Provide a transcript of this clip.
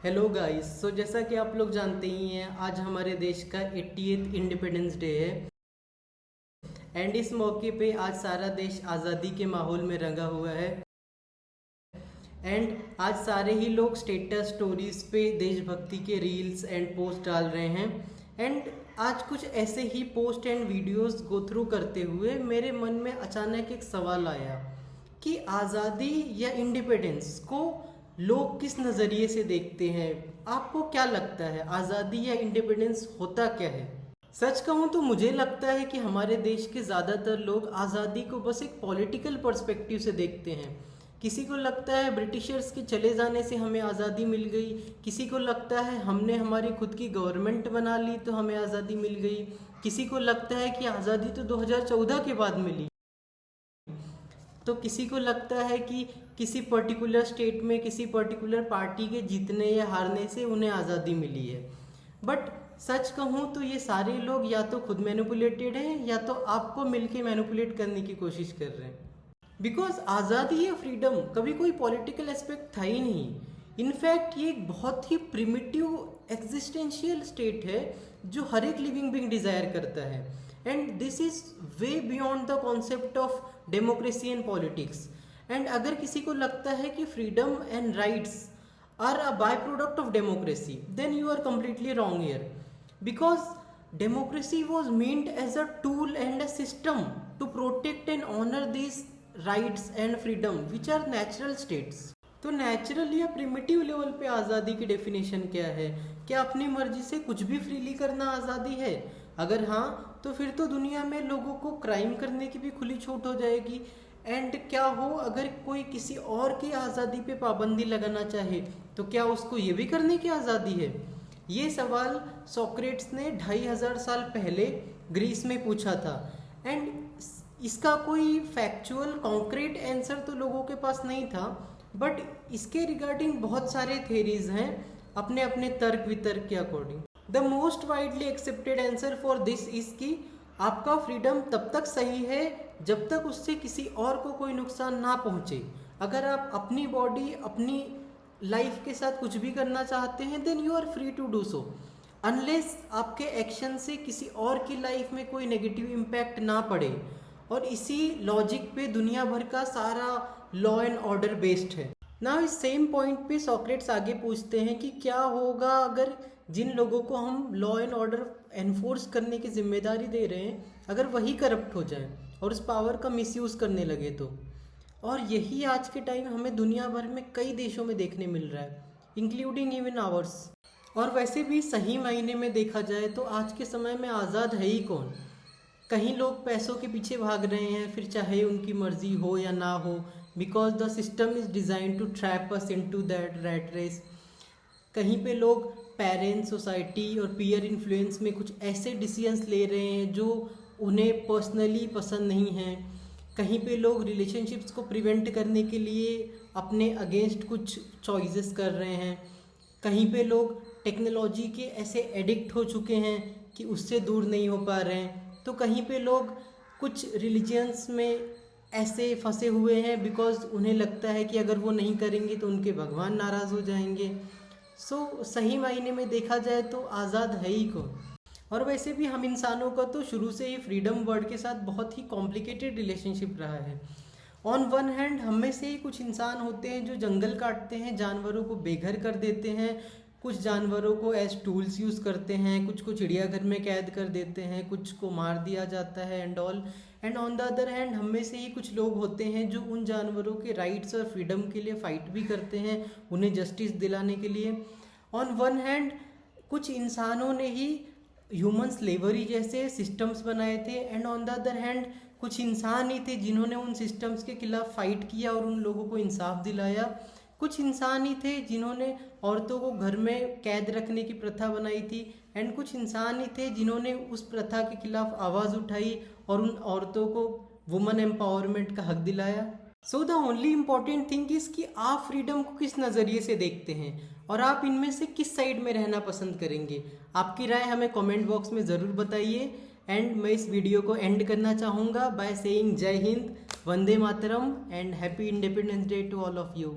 Hello guys. जैसा कि आप लोग जानते ही हैं, आज हमारे देश का 80th इंडिपेंडेंस डे है। एंड इस मौके पे आज सारा देश आज़ादी के माहौल में रंगा हुआ है। एंड आज सारे ही लोग स्टेटस स्टोरीज पे देशभक्ति के रील्स एंड पोस्ट डाल रहे हैं। एंड आज कुछ ऐसे ही post and videos go through करते हुए मेरे मन में अचानक एक सवाल आया कि आज़ादी या इंडिपेंडेंस को लोग किस नज़रिए से देखते हैं। आपको क्या लगता है, आज़ादी या इंडिपेंडेंस होता क्या है? सच कहूँ तो मुझे लगता है कि हमारे देश के ज़्यादातर लोग आज़ादी को बस एक पॉलिटिकल पर्सपेक्टिव से देखते हैं। किसी को लगता है ब्रिटिशर्स के चले जाने से हमें आज़ादी मिल गई, किसी को लगता है हमने हमारी खुद की गवर्नमेंट बना ली तो हमें आज़ादी मिल गई, किसी को लगता है कि आज़ादी तो 2014 के बाद मिली, तो किसी को लगता है कि किसी पर्टिकुलर स्टेट में किसी पर्टिकुलर पार्टी के जीतने या हारने से उन्हें आज़ादी मिली है। बट सच कहूँ तो ये सारे लोग या तो खुद मैनिपुलेटेड हैं या तो आपको मिलके मैनिपुलेट करने की कोशिश कर रहे हैं। बिकॉज आज़ादी या फ्रीडम कभी कोई पॉलिटिकल एस्पेक्ट था ही नहीं। इनफैक्ट ये एक बहुत ही प्रिमिटिव एग्जिस्टेंशियल स्टेट है जो हर एक लिविंग बीइंग डिज़ायर करता है। And this is way beyond the concept of democracy and politics. And अगर किसी को लगता है कि freedom and rights are a byproduct of democracy, then you are completely wrong here. Because democracy was meant as a tool and a system to protect and honor these rights and freedom which are natural states. तो natural या primitive level पे आज़ादी की definition क्या है? क्या अपनी मर्जी से कुछ भी फ्रीली करना आज़ादी है? अगर हाँ, तो फिर तो दुनिया में लोगों को क्राइम करने की भी खुली छूट हो जाएगी। एंड क्या हो अगर कोई किसी और की आज़ादी पे पाबंदी लगाना चाहे, तो क्या उसको ये भी करने की आज़ादी है? ये सवाल सोक्रेट्स ने 2500 साल पहले ग्रीस में पूछा था। एंड इसका कोई फैक्चुअल कॉन्क्रीट आंसर तो लोगों के पास नहीं था, बट इसके रिगार्डिंग बहुत सारे थेरीज हैं अपने अपने तर्क वितर्क के according. The most widely accepted answer for this is कि आपका फ्रीडम तब तक सही है जब तक उससे किसी और को कोई नुकसान ना पहुंचे। अगर आप अपनी बॉडी अपनी लाइफ के साथ कुछ भी करना चाहते हैं, then you are free to do so, unless आपके एक्शन से किसी और की लाइफ में कोई नेगेटिव इम्पैक्ट ना पड़े। और इसी लॉजिक पे दुनिया भर का सारा लॉ एंड ऑर्डर बेस्ड है ना। इस सेम पॉइंट पे सॉक्रेट्स आगे पूछते हैं कि क्या होगा अगर जिन लोगों को हम लॉ एंड ऑर्डर एनफोर्स करने की जिम्मेदारी दे रहे हैं, अगर वही करप्ट हो जाए और उस पावर का मिसयूज़ करने लगे तो। और यही आज के टाइम हमें दुनिया भर में कई देशों में देखने मिल रहा है, इंक्लूडिंग इवन आवर्स। और वैसे भी सही मायने में देखा जाए तो आज के समय में आज़ाद है ही कौन? कहीं लोग पैसों के पीछे भाग रहे हैं, फिर चाहे उनकी मर्जी हो या ना हो, because the system is design to trap us into that rat race. कहीं पे लोग पेरेंट्स, सोसाइटी और पीयर इन्फ्लुएंस में कुछ ऐसे डिसीजंस ले रहे हैं जो उन्हें पर्सनली पसंद नहीं हैं। कहीं पे लोग रिलेशनशिप्स को प्रिवेंट करने के लिए अपने अगेंस्ट कुछ चॉइसेस कर रहे हैं। कहीं पे लोग टेक्नोलॉजी के ऐसे एडिक्ट हो चुके हैं कि उससे दूर नहीं हो पा रहे हैं। तो कहीं पे लोग कुछ रिलीजियंस में ऐसे फंसे हुए हैं बिकॉज उन्हें लगता है कि अगर वो नहीं करेंगे तो उनके भगवान नाराज़ हो जाएंगे। सो सही मायने में देखा जाए तो आज़ाद है ही कौन? और वैसे भी हम इंसानों का तो शुरू से ही फ्रीडम वर्ड के साथ बहुत ही कॉम्प्लिकेटेड रिलेशनशिप रहा है। ऑन वन हैंड हम में से ही कुछ इंसान होते हैं जो जंगल काटते हैं, जानवरों को बेघर कर देते हैं, कुछ जानवरों को एज टूल्स यूज़ करते हैं, कुछ को चिड़ियाघर में कैद कर देते हैं, कुछ को मार दिया जाता है and all. And on the other hand हम में से ही कुछ लोग होते हैं जो उन जानवरों के राइट्स और फ्रीडम के लिए फ़ाइट भी करते हैं, उन्हें जस्टिस दिलाने के लिए। ऑन वन हैंड कुछ इंसानों ने ही ह्यूमन स्लेवरी जैसे सिस्टम्स बनाए थे, and on the other hand कुछ इंसान ही थे जिन्होंने उन सिस्टम्स के खिलाफ फाइट किया और उन लोगों को इंसाफ दिलाया। कुछ इंसान ही थे जिन्होंने औरतों को घर में कैद रखने की प्रथा बनाई थी, एंड कुछ इंसान ही थे जिन्होंने उस प्रथा के खिलाफ आवाज़ उठाई और उन औरतों को वुमेन एम्पावरमेंट का हक दिलाया। So the only important thing is कि आप फ्रीडम को किस नज़रिए से देखते हैं और आप इनमें से किस साइड में रहना पसंद करेंगे। आपकी राय हमें कमेंट बॉक्स में ज़रूर बताइए। एंड मैं इस वीडियो को एंड करना चाहूँगा bye saying Jai Hind, Vande Mataram and happy Independence Day to all of you.